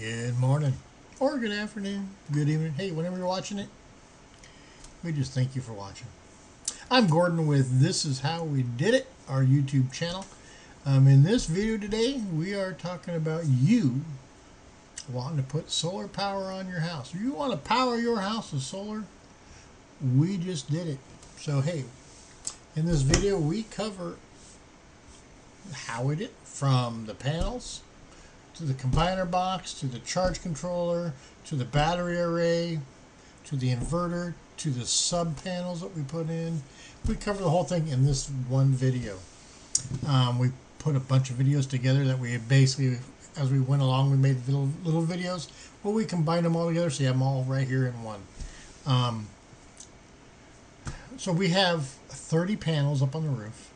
Good morning, or good afternoon, good evening. Hey, whenever you're watching it, we just thank you for watching. I'm Gordon with This Is How We Did It, our YouTube channel. In this video today, we are talking about you wanting to put solar power on your house. You want to power your house with solar? We just did it. So hey, in this video we cover how we did it, from the panels to the combiner box, to the charge controller, to the battery array, to the inverter, to the sub panels that we put in. We cover the whole thing in this one video. We put a bunch of videos together that we basically, as we went along, we made little videos. Well, we combined them all together, so you have them all right here in one. So we have 30 panels up on the roof.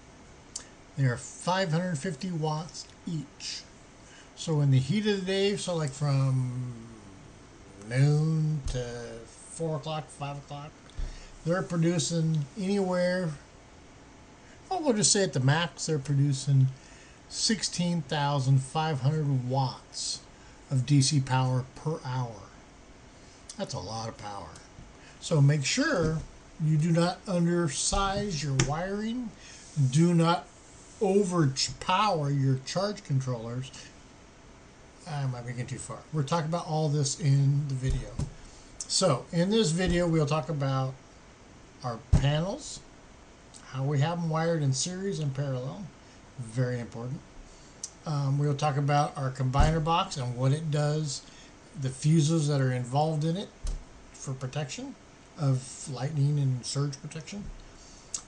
They are 550 watts each. So in the heat of the day, so like from noon to 4 o'clock, 5 o'clock, they're producing anywhere, well, we'll just say at the max, they're producing 16,500 watts of DC power per hour. That's a lot of power. So make sure you do not undersize your wiring. Do not overpower your charge controllers. I might be getting too far. We're talking about all this in the video. So in this video, we'll talk about our panels, how we have them wired in series and parallel. Very important. We'll talk about our combiner box and what it does, the fuses that are involved in it for protection of lightning and surge protection.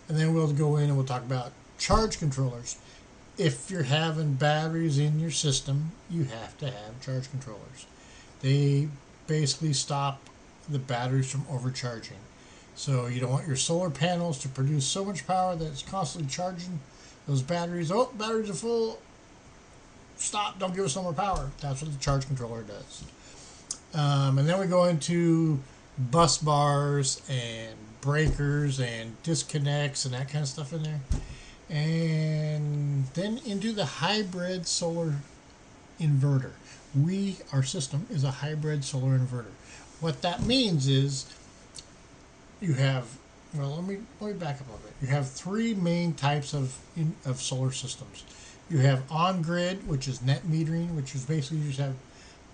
And then we'll go in and we'll talk about charge controllers. If you're having batteries in your system, you have to have charge controllers. They basically stop the batteries from overcharging. So you don't want your solar panels to produce so much power that it's constantly charging those batteries. Oh, batteries are full. Stop, don't give us no more power. That's what the charge controller does. And then we go into bus bars and breakers and disconnects and that kind of stuff in there. And then into the hybrid solar inverter. Our system is a hybrid solar inverter. What that means is you have, well, let me back up a little bit. You have three main types of solar systems. You have on-grid, which is net metering, which is basically you just have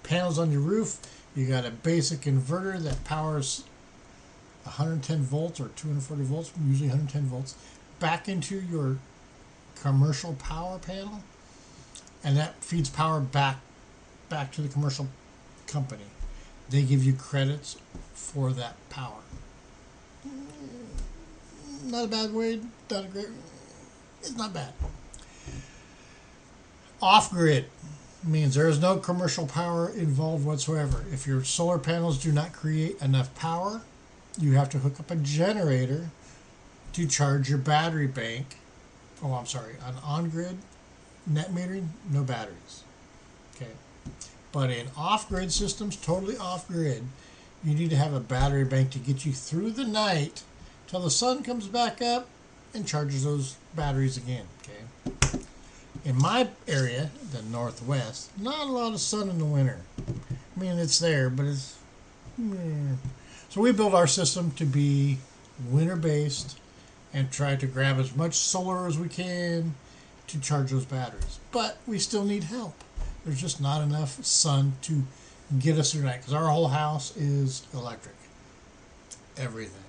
panels on your roof. You got a basic inverter that powers 110 volts or 240 volts, usually 110 volts, back into your commercial power panel, and that feeds power back to the commercial company. They give you credits for that power. Not a bad way, not a great, it's not bad. Off-grid means there is no commercial power involved whatsoever. If your solar panels do not create enough power, you have to hook up a generator to charge your battery bank. Oh, I'm sorry, on on-grid net metering, no batteries. Okay, but in off-grid systems, totally off-grid, you need to have a battery bank to get you through the night till the sun comes back up and charges those batteries again. Okay, in my area, the Northwest, not a lot of sun in the winter. I mean, it's there, but it's so we built our system to be winter-based and try to grab as much solar as we can to charge those batteries. But we still need help. There's just not enough sun to get us through the night, because our whole house is electric. Everything.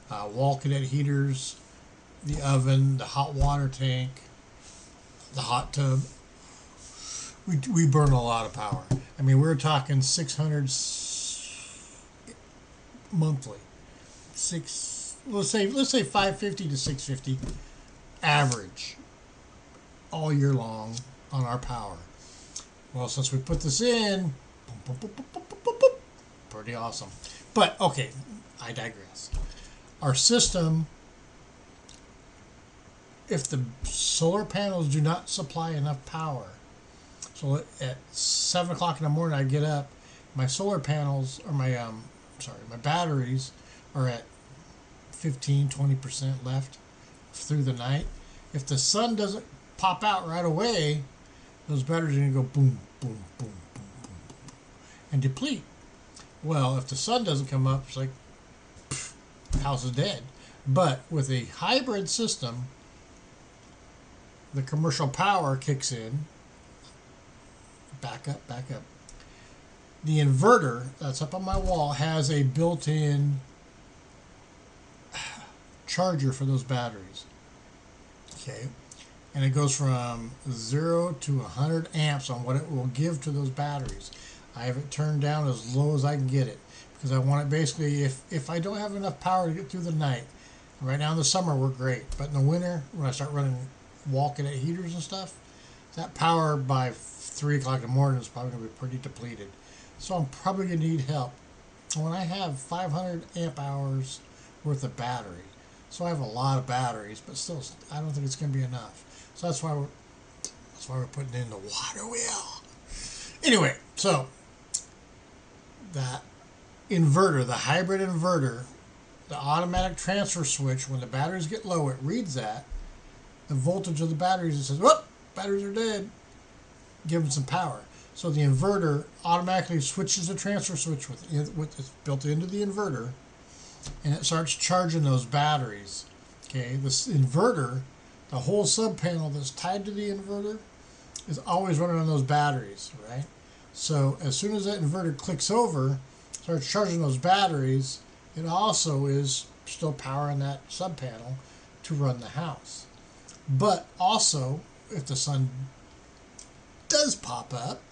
Wall cadet heaters, the oven, the hot water tank, the hot tub. We burn a lot of power. I mean, we're talking 600 monthly. Let's say 550 to 650 average all year long on our power. Well, since we put this in, pretty awesome. But okay, I digress. Our system, if the solar panels do not supply enough power, so at 7 o'clock in the morning I get up, my solar panels, or my batteries are at 15-20% left through the night. If the sun doesn't pop out right away, those batteries are going to go boom, boom, boom, boom, boom. and deplete. Well, if the sun doesn't come up, it's like, pff, the house is dead. But with a hybrid system, the commercial power kicks in. Back up, back up. The inverter that's up on my wall has a built-in charger for those batteries. Okay. And it goes from 0 to 100 amps on what it will give to those batteries. I have it turned down as low as I can get it because I want it basically, if I don't have enough power to get through the night, right now in the summer we're great, but in the winter when I start walking at heaters and stuff, that power by 3 o'clock in the morning is probably going to be pretty depleted. So I'm probably going to need help. When I have 500 amp hours worth of battery, so I have a lot of batteries, but still I don't think it's going to be enough. So that's why we're putting in the water wheel. Anyway, so that inverter, the hybrid inverter, the automatic transfer switch, when the batteries get low, it reads that the voltage of the batteries. It says, "Whoop, batteries are dead." Give them some power. So the inverter automatically switches the transfer switch with it's built into the inverter, and it starts charging those batteries. Okay, this inverter, the whole sub panel that's tied to the inverter, is always running on those batteries, right? So as soon as that inverter clicks over, starts charging those batteries, it also is still powering that sub panel to run the house. But also, if the sun does pop up,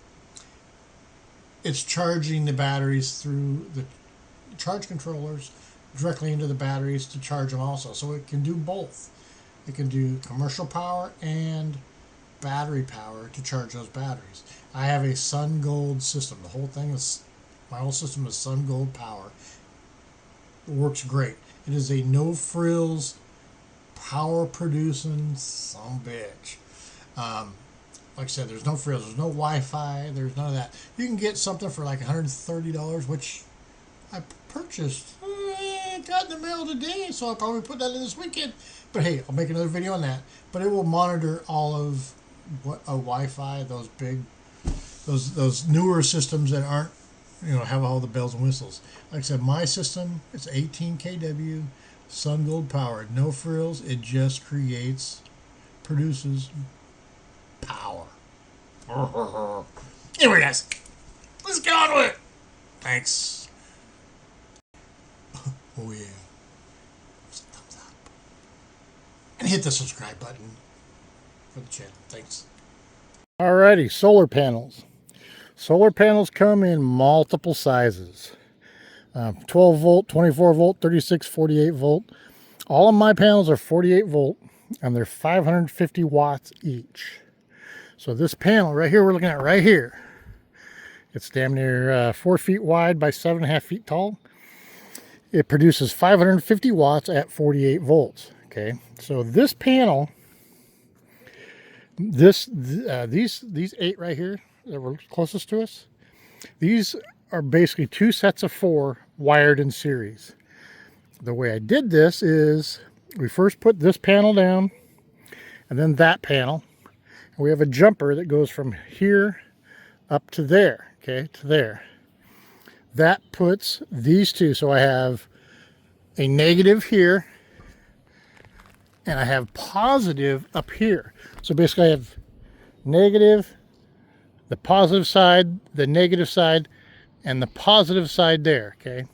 it's charging the batteries through the charge controllers directly into the batteries to charge them also. So it can do both. It can do commercial power and battery power to charge those batteries. I have a Sungold system. The whole thing is, my whole system is Sungold power. It works great. It is a no frills, power producing sumbitch. Like I said, there's no frills, there's no Wi-Fi, there's none of that. You can get something for like $130, which I purchased. Got in the mail today, so I'll probably put that in this weekend. But hey, I'll make another video on that. But it will monitor all of what a Wi-Fi, those big, those newer systems that aren't, have all the bells and whistles. Like I said, my system, it's 18 kW, Sungold powered, no frills. It just produces power. Anyway, guys, let's get on with it. Thanks. Oh yeah. Thumbs up. And hit the subscribe button for the channel. Thanks. Alrighty, solar panels. Solar panels come in multiple sizes. 12 volt, 24 volt, 36, 48 volt. All of my panels are 48 volt and they're 550 watts each. So this panel right here, we're looking at right here, it's damn near 4 feet wide by 7.5 feet tall. It produces 550 watts at 48 volts. Okay, so this panel, these 8 right here that were closest to us, these are basically 2 sets of 4 wired in series. The way I did this is we first put this panel down and then that panel. And we have a jumper that goes from here up to there, okay, to there. That puts these two, so I have a negative here and I have positive up here. So basically I have negative, the positive side, the negative side, and the positive side there, okay?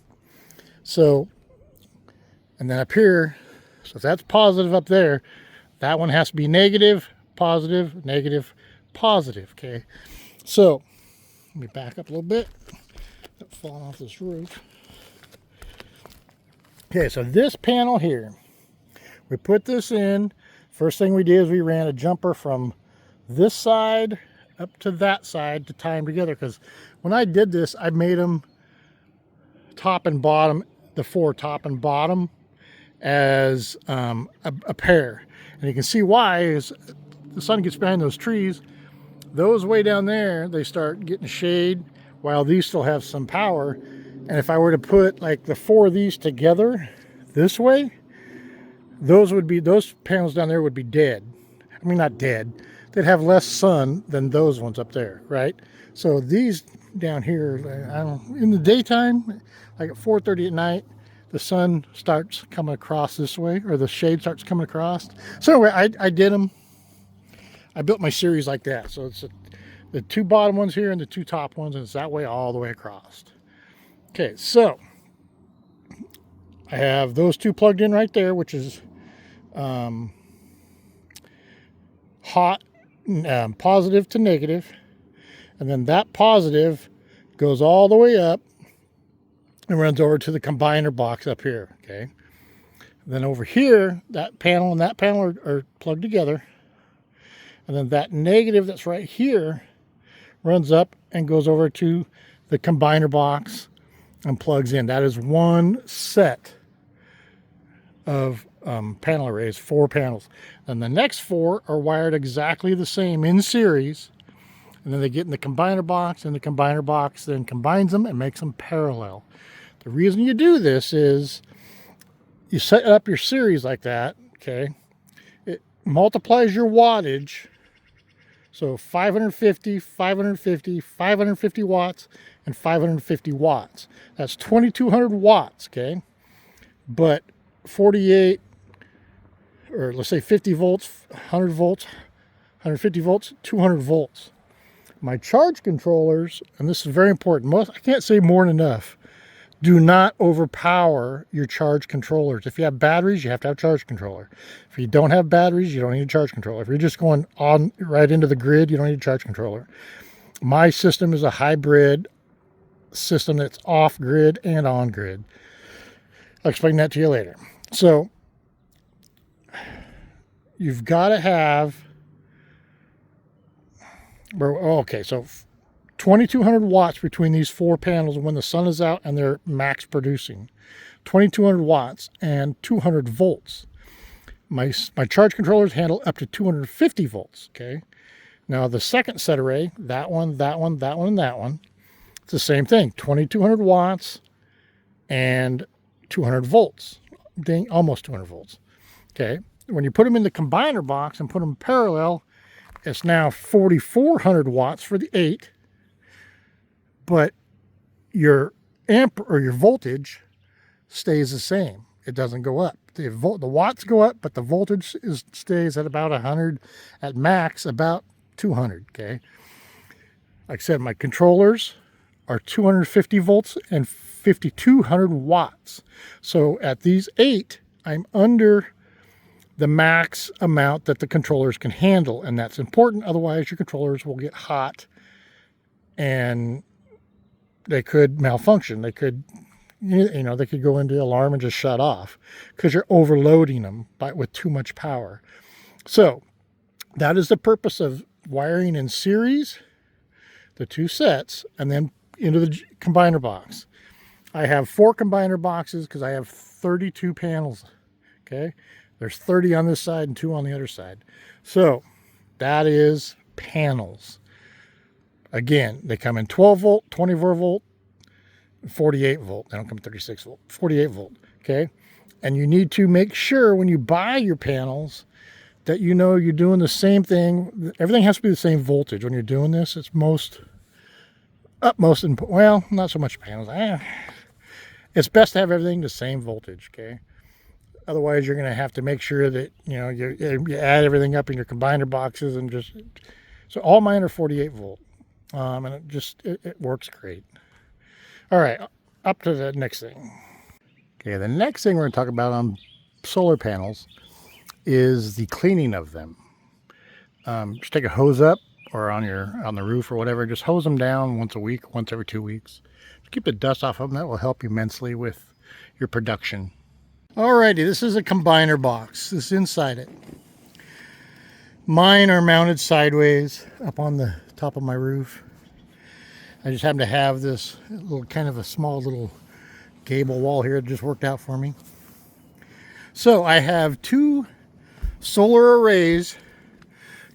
So, and then up here, so if that's positive up there, that one has to be negative, positive, negative, positive, okay? So, let me back up a little bit. Not falling off this roof. Okay, so this panel here, we put this in. First thing we did is we ran a jumper from this side up to that side to tie them together, because when I did this, I made them top and bottom, the 4 top and bottom as a pair. And you can see why is the sun gets behind those trees. Those way down there, they start getting shade while these still have some power. And if I were to put like the 4 of these together this way, those panels down there would be dead. I mean, not dead. They'd have less sun than those ones up there, right? So these down here. I don't, in the daytime, like at 4:30 at night, the sun starts coming across this way, or the shade starts coming across. So anyway, I did them. I built my series like that. So it's the two bottom ones here and the two top ones, and it's that way all the way across. Okay, so I have those two plugged in right there, which is hot, positive to negative, and then that positive goes all the way up and runs over to the combiner box up here. Okay, then over here, that panel and that panel are plugged together, and then that negative that's right here runs up and goes over to the combiner box and plugs in. That is one set of panel arrays, 4 panels. And the next 4 are wired exactly the same in series, and then they get in the combiner box, and the combiner box then combines them and makes them parallel. The reason you do this is you set up your series like that, okay? It multiplies your wattage. So 550, 550, 550 watts, and 550 watts. That's 2,200 watts, okay? But 48, or let's say 50 volts, 100 volts, 150 volts, 200 volts. My charge controllers, and this is very important, I can't say more than enough, do not overpower your charge controllers. If you have batteries, you have to have a charge controller. If you don't have batteries, you don't need a charge controller. If you're just going on right into the grid, you don't need a charge controller. My system is a hybrid system that's off grid and on grid. I'll explain that to you later. So you've got to have, okay, so 2,200 watts between these 4 panels when the sun is out and they're max producing. 2,200 watts and 200 volts. My charge controllers handle up to 250 volts, okay? Now the second set array, that one, that one, that one, and that one, it's the same thing, 2,200 watts and 200 volts, almost 200 volts, okay? When you put them in the combiner box and put them parallel, it's now 4,400 watts for the 8, but your amp or your voltage stays the same. It doesn't go up. The watts go up, but the voltage stays at about 100, at max about 200, okay? Like I said, my controllers are 250 volts and 5,200 watts. So at these 8, I'm under the max amount that the controllers can handle, and that's important. Otherwise, your controllers will get hot and they could malfunction. They could, they could go into alarm and just shut off because you're overloading them with too much power. So that is the purpose of wiring in series, the 2 sets, and then into the combiner box. I have 4 combiner boxes because I have 32 panels, okay? There's 30 on this side and 2 on the other side. So that is panels. Again, they come in 12 volt, 24 volt, 48 volt. They don't come in 36 volt, 48 volt, okay? And you need to make sure when you buy your panels that you're doing the same thing. Everything has to be the same voltage when you're doing this. It's utmost, well, not so much panels. It's best to have everything the same voltage, okay? Otherwise, you're going to have to make sure that, you add everything up in your combiner boxes and just, so all mine are 48 volt. And it works great. All right, up to the next thing. Okay, the next thing we're going to talk about on solar panels is the cleaning of them. Just take a hose up or on the roof or whatever, just hose them down once a week, once every 2 weeks. Just keep the dust off of them. That will help immensely with your production. Alrighty, this is a combiner box. This is inside it. Mine are mounted sideways up on the top of my roof. I just happen to have this little kind of a small little gable wall here. It just worked out for me. So I have 2 solar arrays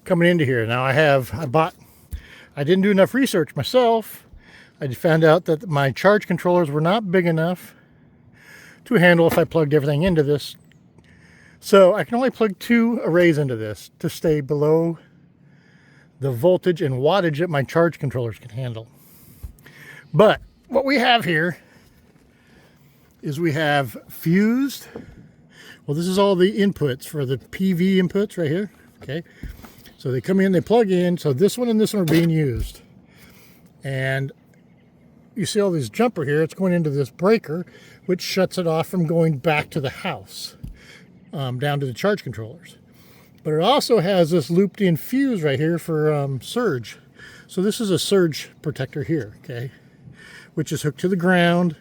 coming into here. Now I didn't do enough research myself. I found out that my charge controllers were not big enough to handle if I plugged everything into this. So I can only plug 2 arrays into this to stay below the voltage and wattage that my charge controllers can handle. But what we have here is we have fused. Well, this is all the inputs for the PV inputs right here. Okay. So they come in, they plug in. So this one and this one are being used. And you see all this jumper here. It's going into this breaker, which shuts it off from going back to the house, down to the charge controllers. But it also has this looped in fuse right here for surge. So this is a surge protector here, okay, which is hooked to the ground.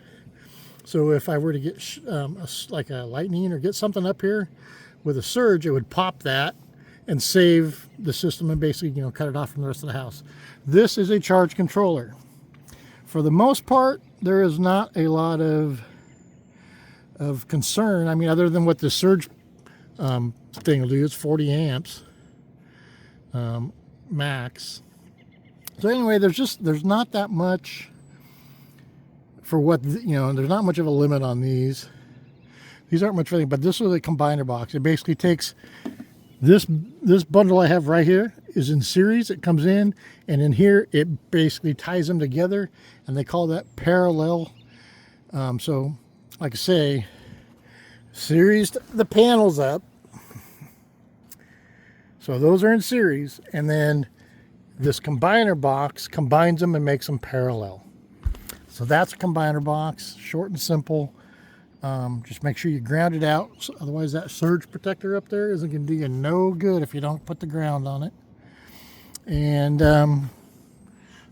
So if I were to get like a lightning or get something up here with a surge, it would pop that and save the system and basically, you know, cut it off from the rest of the house. This is a charge controller. For the most part, there is not a lot of concern. I mean, other than what the surge thing will do, it's 40 amps max. So anyway, there's not that much for what, you know, there's not much of a limit on these. These aren't much for anything, but this is a combiner box. It basically takes this bundle I have right here is in series. It comes in, and in here it basically ties them together, and they call that parallel. So like I say, series the panels up. So those are in series, and then this combiner box combines them and makes them parallel. So that's a combiner box, short and simple. Just make sure you ground it out. So otherwise that surge protector up there isn't going to do you no good if you don't put the ground on it. And I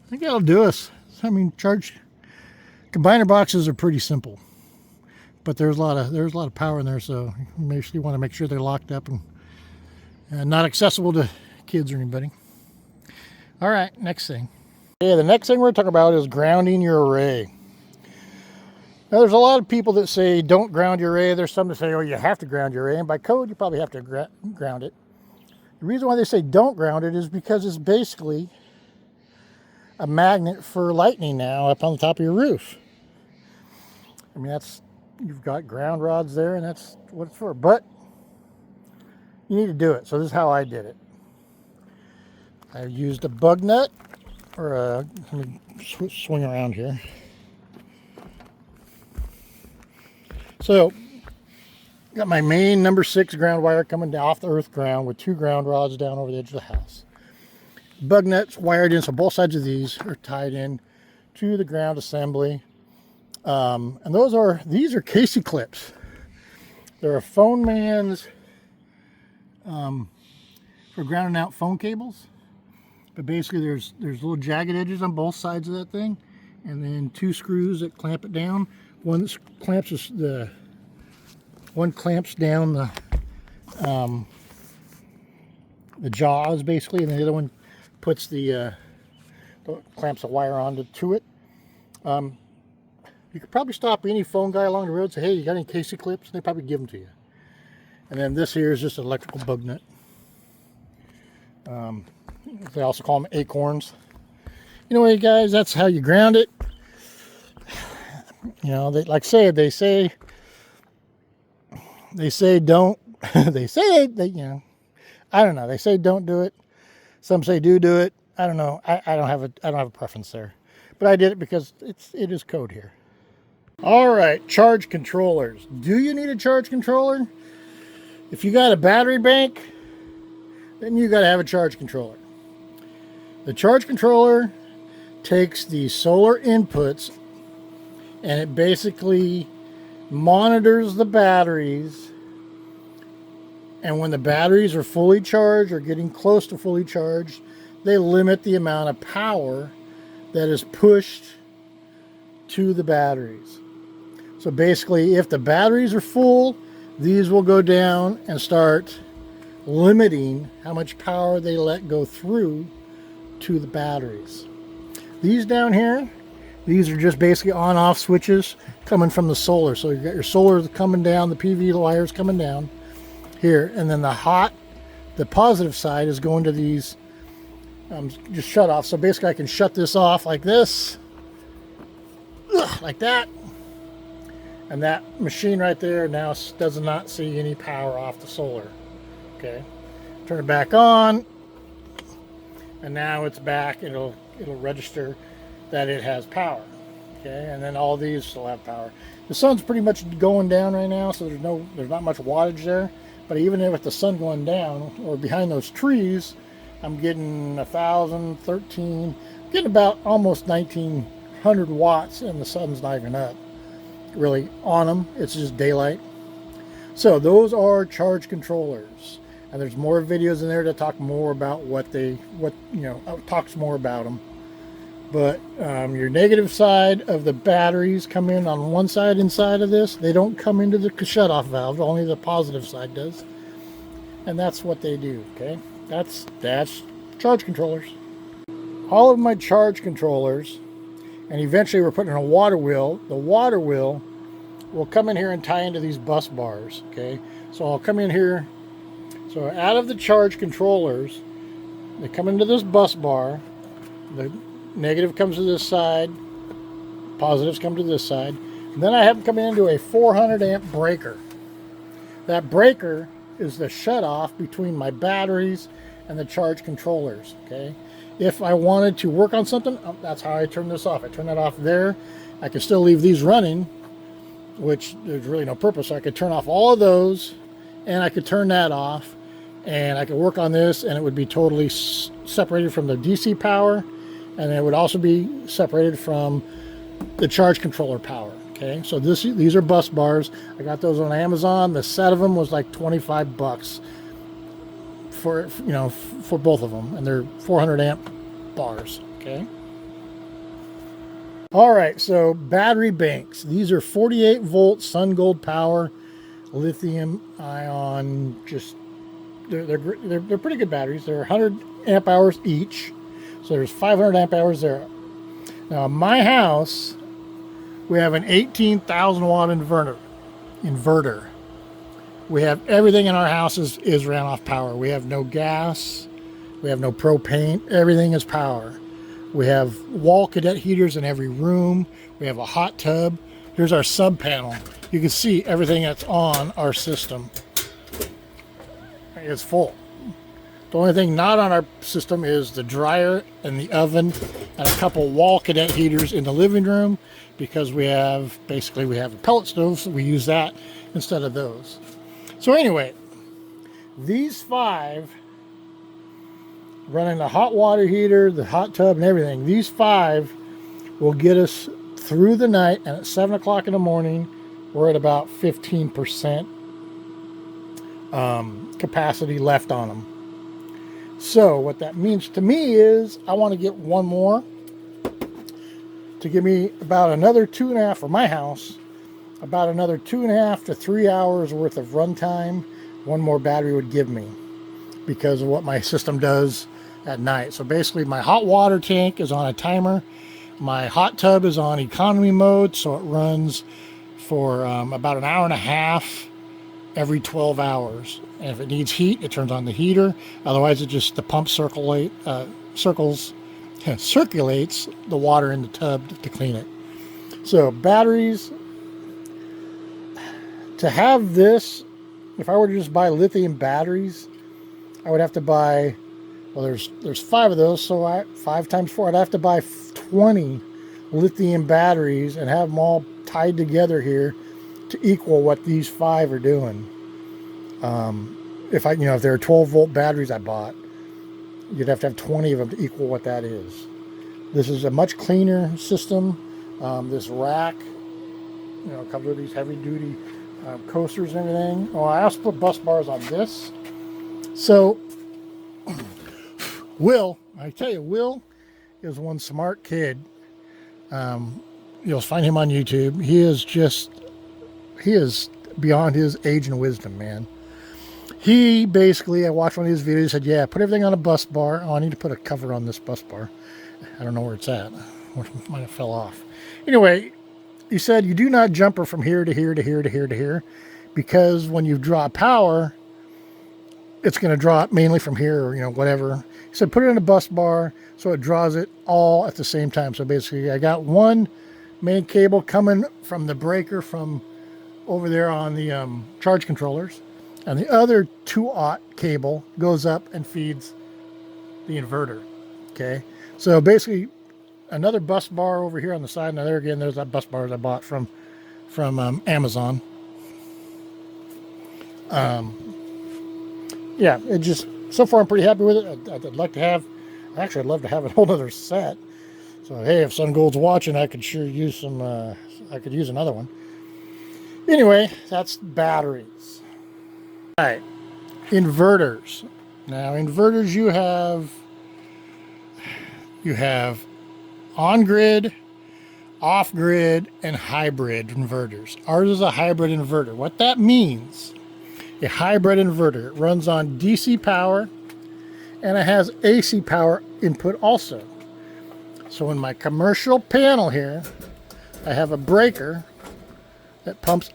think that'll do us. I mean, combiner boxes are pretty simple, but there's a lot of power in there. So you basically want to make sure they're locked up and not accessible to kids or anybody. All right, next thing. Okay, the next thing we're talking about is grounding your array. Now, there's a lot of people that say don't ground your array. There's some that say, oh, you have to ground your array. And by code, you probably have to ground it. The reason why they say don't ground it is because it's basically a magnet for lightning now up on the top of your roof. I mean, you've got ground rods there, and that's what it's for. But you need to do it. So this is how I did it. I used a bug nut, or let me swing around here. So, got my main number 6 ground wire coming down off the earth ground with 2 ground rods down over the edge of the house. Bug nuts wired in, so both sides of these are tied in to the ground assembly. And these are Casey clips. They're a phone man's for grounding out phone cables. But basically there's little jagged edges on both sides of that thing, and then 2 screws that clamp it down. One clamps down the jaws basically, and the other one puts clamps the wire onto it. You could probably stop any phone guy along the road and say, hey, you got any Casey clips? And they probably give them to you. And then this here is just an electrical bug nut. They also call them acorns. Anyway, guys, that's how you ground it. You know, they say don't. They say they, you know, I don't know. They say don't do it. Some say do it. I don't know. I don't have a preference there, but I did it because it is code here. All right, charge controllers. Do you need a charge controller? If you got a battery bank, then you got to have a charge controller. The charge controller takes the solar inputs and it basically monitors the batteries. And when the batteries are fully charged or getting close to fully charged, they limit the amount of power that is pushed to the batteries. So basically, if the batteries are full, these will go down and start limiting how much power they let go through to the batteries. These down here, these are just basically on-off switches coming from the solar. So you've got your solar coming down, the PV wires coming down here, and then the positive side is going to these just shut off. So basically I can shut this off like this, like that, and that machine right there now does not see any power off the solar. Okay, turn it back on, and now it's back. It'll register that it has power. Okay, and then all these still have power. The sun's pretty much going down right now, so there's not much wattage there. But even with the sun going down or behind those trees, I'm getting 1,013, getting about almost 1,900 watts, and the sun's not even up really on them. It's just daylight. So those are charge controllers, and there's more videos in there to talk more about talks more about them. But your negative side of the batteries come in on one side inside of this. They don't come into the shutoff valve. Only the positive side does. And that's what they do, okay? That's charge controllers. All of my charge controllers, and eventually we're putting in a water wheel. The water wheel will come in here and tie into these bus bars, okay? So I'll come in here. So out of the charge controllers, they come into this bus bar. The negative comes to this side, positives come to this side, and then I have them coming into a 400 amp breaker. That breaker is the shutoff between my batteries and the charge controllers, okay? If I wanted to work on something, that's how I turn this off. I turn that off there. I can still leave these running, which there's really no purpose. So I could turn off all of those, and I could turn that off, and I could work on this, and it would be totally separated from the DC power, and it would also be separated from the charge controller power. Okay, so these are bus bars. I got those on Amazon. The set of them was like 25 bucks for both of them, and they're 400 amp bars. Okay. All right, so battery banks. These are 48 volt Sungold power, lithium ion. They're pretty good batteries. They're 100 amp hours each. So there's 500 amp hours there. Now, my house, we have an 18,000 watt inverter. We have everything in our house is ran off power. We have no gas. We have no propane. Everything is power. We have wall cadet heaters in every room. We have a hot tub. Here's our sub panel. You can see everything that's on our system. It's full. The only thing not on our system is the dryer and the oven and a couple wall cadet heaters in the living room, because we have a pellet stove, so we use that instead of those. So anyway, these 5, running the hot water heater, the hot tub, and everything, these 5 will get us through the night, and at 7 o'clock in the morning, we're at about 15% capacity left on them. So what that means to me is I want to get one more to give me about another 2.5 for my house, about another 2.5 to 3 hours worth of runtime. One more battery would give me, because of what my system does at night. So basically my hot water tank is on a timer. My hot tub is on economy mode, so it runs for about an hour and a half every 12 hours. And if it needs heat, it turns on the heater. Otherwise, the pump circulates the water in the tub to clean it. So batteries, to have this, if I were to just buy lithium batteries, I would have to buy, well, there's 5 of those, so 5 times 4, I'd have to buy 20 lithium batteries and have them all tied together here to equal what these 5 are doing. If there are 12 volt batteries I bought, you'd have to have 20 of them to equal what that is. This is a much cleaner system. This rack, comes with these heavy duty coasters and everything. Oh, I also put bus bars on this. So, Will is one smart kid. You'll find him on YouTube. He is beyond his age and wisdom, man. He basically, I watched one of his videos, said, yeah, put everything on a bus bar. Oh, I need to put a cover on this bus bar. I don't know where it's at. It might have fell off. Anyway, he said, you do not jumper from here to here to here to here to here, because when you draw power, it's going to draw it mainly from here, or whatever. He said, put it in a bus bar so it draws it all at the same time. So basically, I got one main cable coming from the breaker from over there on the charge controllers, and the other 2-aught cable goes up and feeds the inverter. Okay, so basically, another bus bar over here on the side. Now there again, there's that bus bar that I bought from Amazon. Yeah, it just, so far I'm pretty happy with it. I'd like to have, actually I'd love to have a whole other set. So hey, if Sungold's watching, I could sure use some, I could use another one. Anyway, that's batteries. All right, inverters. Now inverters, you have on-grid, off-grid, and hybrid inverters. Ours is a hybrid inverter. What that means, a hybrid inverter, it runs on DC power and it has AC power input also. So in my commercial panel here, I have a breaker that pumps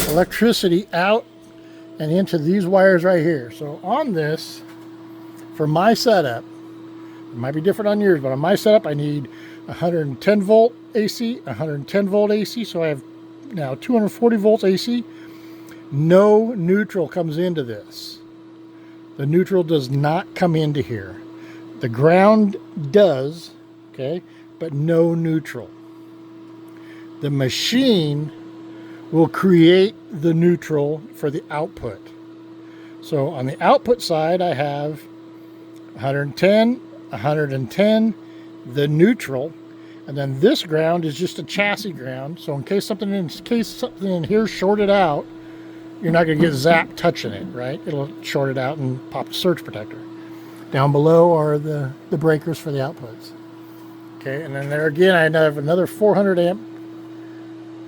electricity out and into these wires right here. So on this, for my setup, it might be different on yours, but on my setup, I need 110 volt AC, 110 volt AC. So I have now 240 volts AC. No neutral comes into this. The neutral does not come into here. The ground does, okay, but no neutral. The machine will create the neutral for the output. So on the output side, I have 110, 110, the neutral, and then this ground is just a chassis ground. So in case something in here shorted out, you're not going to get zapped touching it, right? It'll short it out and pop the surge protector. Down below are the breakers for the outputs. Okay, and then there again, I have another 400 amp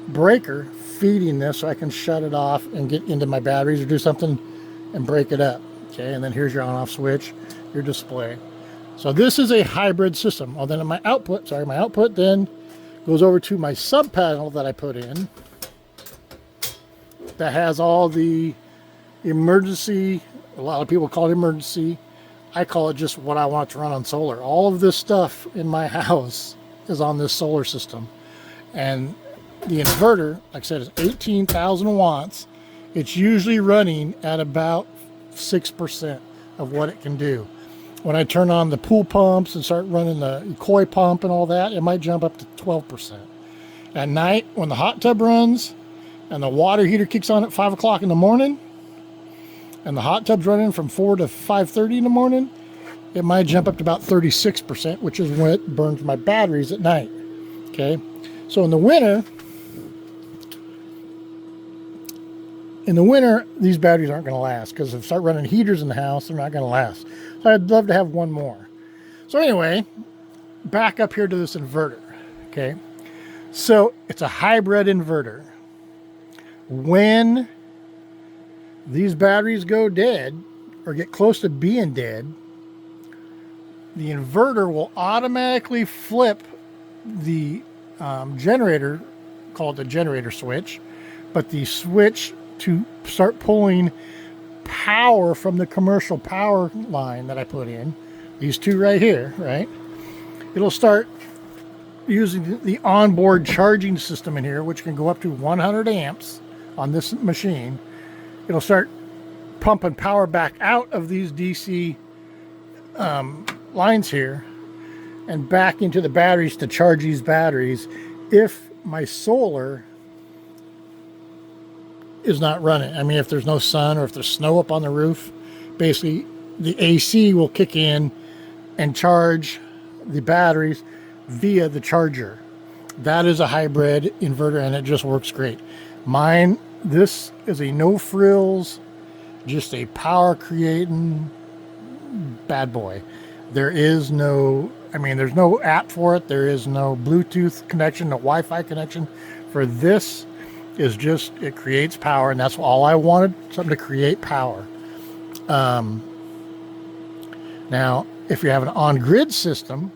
breaker feeding this so I can shut it off and get into my batteries or do something and break it up. Okay, and then here's your on-off switch, your display. So this is a hybrid system. Well, then my output then goes over to my sub panel that I put in that has all the emergency, a lot of people call it emergency. I call it just what I want to run on solar. All of this stuff in my house is on this solar system. And the inverter, like I said, is 18,000 watts. It's usually running at about 6% of what it can do. When I turn on the pool pumps and start running the koi pump and all that, it might jump up to 12%. At night, when the hot tub runs and the water heater kicks on at 5 o'clock in the morning, and the hot tub's running from 4 to 5:30 in the morning, it might jump up to about 36%, which is when it burns my batteries at night. Okay, so in the winter, these batteries aren't going to last, because if I start running heaters in the house, they're not going to last. So I'd love to have one more. So anyway, back up here to this inverter. Okay, so it's a hybrid inverter. When these batteries go dead or get close to being dead, the inverter will automatically flip the generator, called the generator switch, but the switch to start pulling power from the commercial power line that I put in, these two right here, right? It'll start using the onboard charging system in here, which can go up to 100 amps on this machine. It'll start pumping power back out of these DC lines here and back into the batteries to charge these batteries if my solar is not running. I mean, if there's no sun or if there's snow up on the roof, basically the AC will kick in and charge the batteries via the charger. That is a hybrid inverter, and it just works great. Mine, this is a no frills, just a power creating bad boy. There is no, I mean, there's no app for it. There is no Bluetooth connection, no Wi-Fi connection. For this is just, it creates power, and that's all I wanted, something to create power. Now, if you have an on-grid system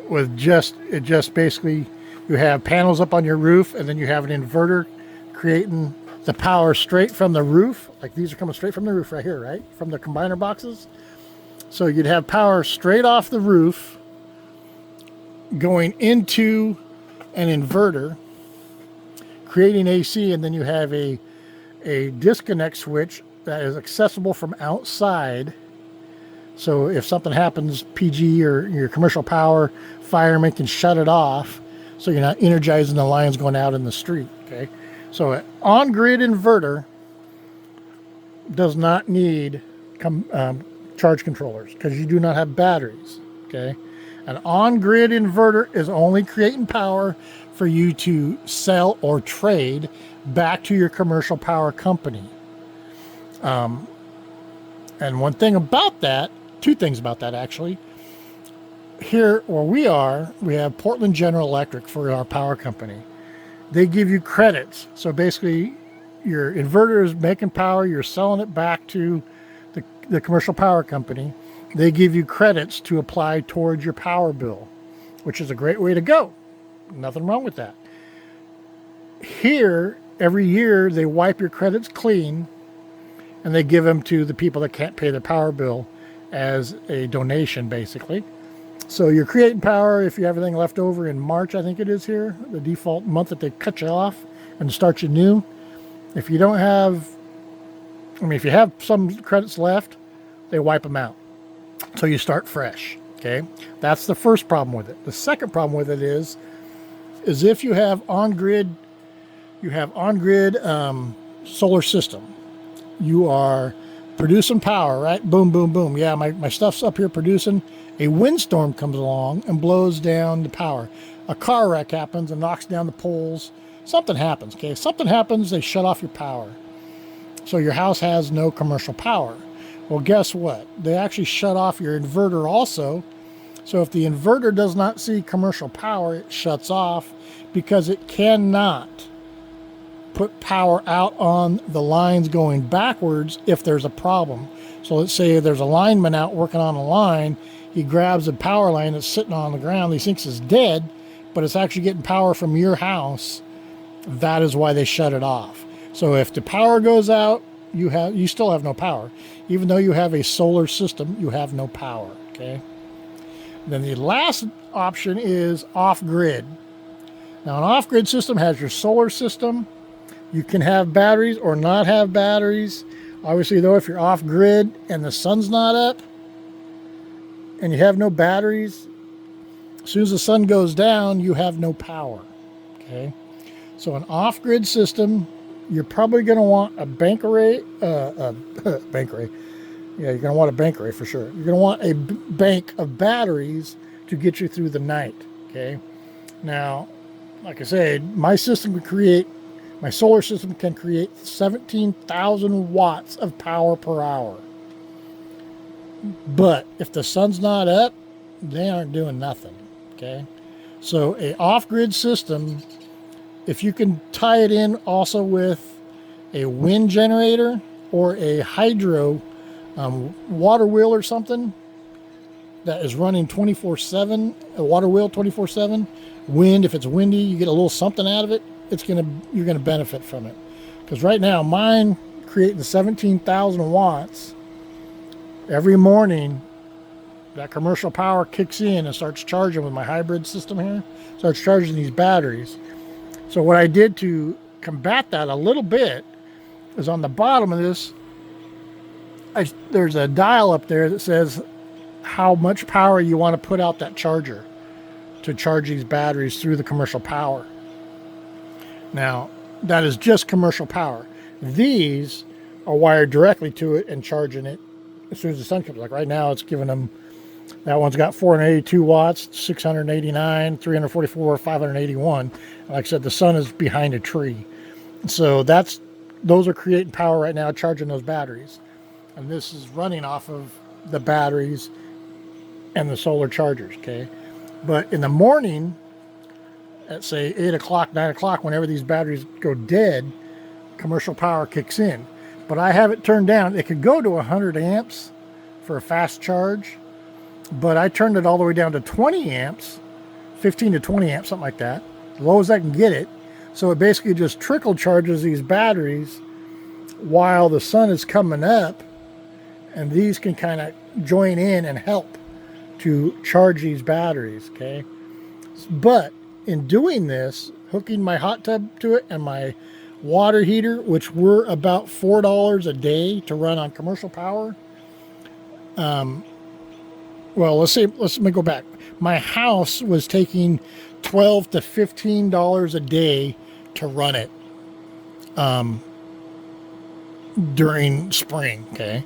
with it just basically, you have panels up on your roof, and then you have an inverter creating the power straight from the roof. Like these are coming straight from the roof right here, right? From the combiner boxes. So you'd have power straight off the roof going into an inverter, creating AC, and then you have a disconnect switch that is accessible from outside. So if something happens, PG or your commercial power, firemen can shut it off, so you're not energizing the lines going out in the street. Okay, so an on-grid inverter does not need charge controllers because you do not have batteries. Okay, an on-grid inverter is only creating power for you to sell or trade back to your commercial power company. And one thing about that, two things about that actually. Here where we are, we have Portland General Electric for our power company. They give you credits. So basically, your inverter is making power, you're selling it back to the commercial power company. They give you credits to apply towards your power bill, which is a great way to go. Nothing wrong with that. Here, every year, they wipe your credits clean and they give them to the people that can't pay their power bill as a donation, basically. So you're creating power if you have everything left over in March, I think it is here, the default month that they cut you off and start you new. If you don't have, if you have some credits left, they wipe them out. So you start fresh, okay? That's the first problem with it. The second problem with it is if you have on-grid, solar system. You are producing power, right? Boom, boom, boom. Yeah, my stuff's up here producing. A windstorm comes along and blows down the power. A car wreck happens and knocks down the poles. Something happens, okay? Something happens, they shut off your power. So your house has no commercial power. Well, guess what? They actually shut off your inverter also. So if the inverter does not see commercial power, it shuts off because it cannot put power out on the lines going backwards if there's a problem. So let's say there's a lineman out working on a line. He grabs a power line that's sitting on the ground. He thinks it's dead, but it's actually getting power from your house. That is why they shut it off. So if the power goes out, you still have no power. Even though you have a solar system, you have no power, okay? Then the last option is off-grid. Now an off-grid system has your solar system. You can have batteries or not have batteries. Obviously though, if you're off-grid and the sun's not up and you have no batteries, as soon as the sun goes down, you have no power, okay? So an off-grid system, you're probably going to want a bank array, bank array. Yeah, you're going to want a bank array for sure. You're going to want a bank of batteries to get you through the night, okay? Now, like I said, my solar system can create 17,000 watts of power per hour. But if the sun's not up, they aren't doing nothing, okay? So a off-grid system, if you can tie it in also with a wind generator or a hydro water wheel or something that is running 24/7, a water wheel 24/7, wind, if it's windy, you get a little something out of it, you're gonna benefit from it. Because right now, mine creating 17,000 watts every morning. That commercial power kicks in and starts charging with my hybrid system here, starts charging these batteries. So what I did to combat that a little bit is on the bottom of this, there's a dial up there that says how much power you want to put out that charger to charge these batteries through the commercial power. Now, that is just commercial power. These are wired directly to it and charging it as soon as the sun comes. Like right now, it's giving them, that one's got 482 watts, 689, 344, 581. Like I said, the sun is behind a tree. So those are creating power right now, charging those batteries. And this is running off of the batteries and the solar chargers, okay? But in the morning, at say 8 o'clock, 9 o'clock, whenever these batteries go dead, commercial power kicks in. But I have it turned down. It could go to 100 amps for a fast charge, but I turned it all the way down to 20 amps, 15 to 20 amps, something like that, as low as I can get it. So it basically just trickle charges these batteries while the sun is coming up, and these can kind of join in and help to charge these batteries, okay? But in doing this, hooking my hot tub to it and my water heater, which were about $4 a day to run on commercial power, well, let me go back. My house was taking $12 to $15 a day to run it during spring. Okay,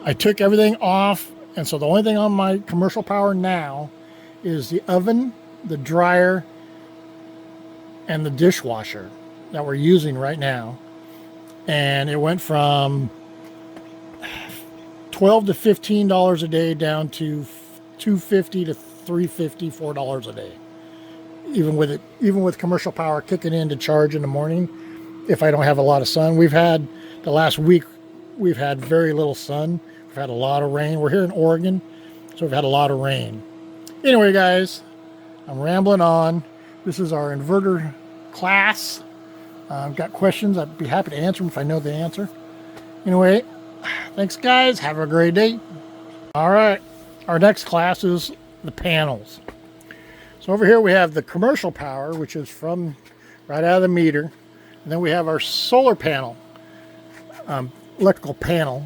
I took everything off, and so the only thing on my commercial power now is the oven, the dryer, and the dishwasher that we're using right now. And it went from $12 to $15 a day down to $2.50 to $3.50, $4 a day. Even with commercial power kicking in to charge in the morning, if I don't have a lot of sun. We've had the last week, we've had very little sun. We've had a lot of rain. We're here in Oregon, so we've had a lot of rain. Anyway, guys, I'm rambling on. This is our inverter class. I've got questions. I'd be happy to answer them if I know the answer. Anyway, thanks, guys. Have a great day. All right, our next class is the panels. So over here we have the commercial power, which is from right out of the meter. And then we have our solar panel, electrical panel,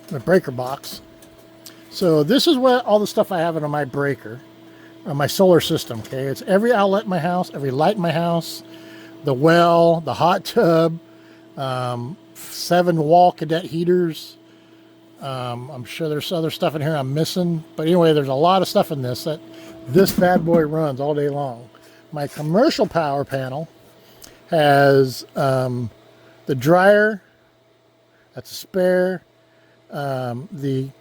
the breaker box. So this is what all the stuff I have in my breaker, my solar system. Okay, it's every outlet in my house, every light in my house, the well, the hot tub, 7 wall cadet heaters. I'm sure there's other stuff in here I'm missing, but anyway, there's a lot of stuff in this that this bad boy runs all day long. My commercial power panel has the dryer, that's a spare, those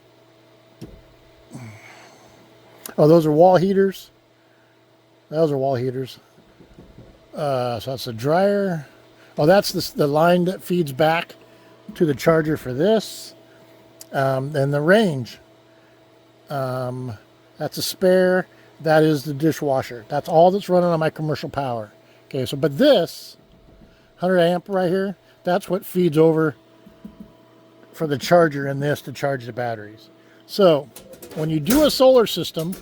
are wall heaters. Those are wall heaters. So that's the dryer. Oh, that's the line that feeds back to the charger for this. And the range. That's a spare. That is the dishwasher. That's all that's running on my commercial power. Okay, so but this 100 amp right here, that's what feeds over for the charger in this to charge the batteries. So when you do a solar system,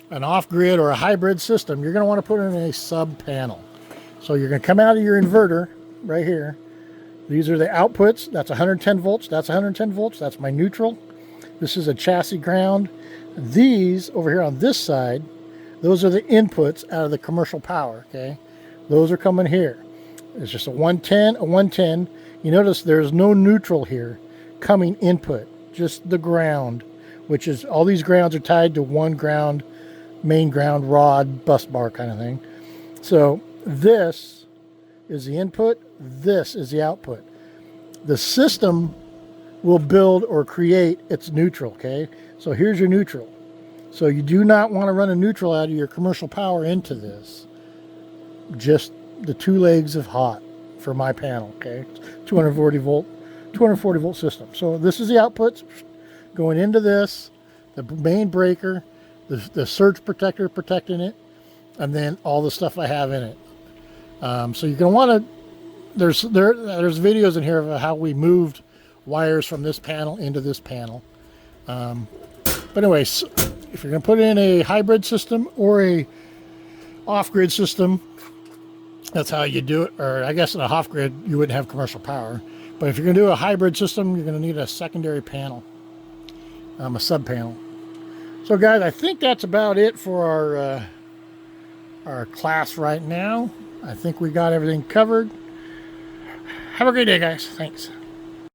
an off-grid or a hybrid system, you're going to want to put in a sub panel. So you're going to come out of your inverter right here. These are the outputs. That's 110 volts. That's 110 volts. That's my neutral. This is a chassis ground. These over here on this side, those are the inputs out of the commercial power. Okay, those are coming here. It's just a 110, a 110. You notice there's no neutral here coming input, just the ground, which is all these grounds are tied to one ground, main ground rod, bus bar kind of thing. So this is the input, this is the output. The system will build or create its neutral, okay? So here's your neutral. So you do not want to run a neutral out of your commercial power into this. Just the 2 legs of hot for my panel, okay? 240 volt system. So this is the outputs going into this, the main breaker, the surge protector protecting it, and then all the stuff I have in it. So you're going to want to, there's videos in here of how we moved wires from this panel into this panel. But anyways, if you're going to put in a hybrid system or a off-grid system, that's how you do it. Or I guess in a off-grid, you wouldn't have commercial power. But if you're going to do a hybrid system, you're going to need a secondary panel, a sub panel. So guys, I think that's about it for our class right now. I think we got everything covered. Have a great day, guys. Thanks.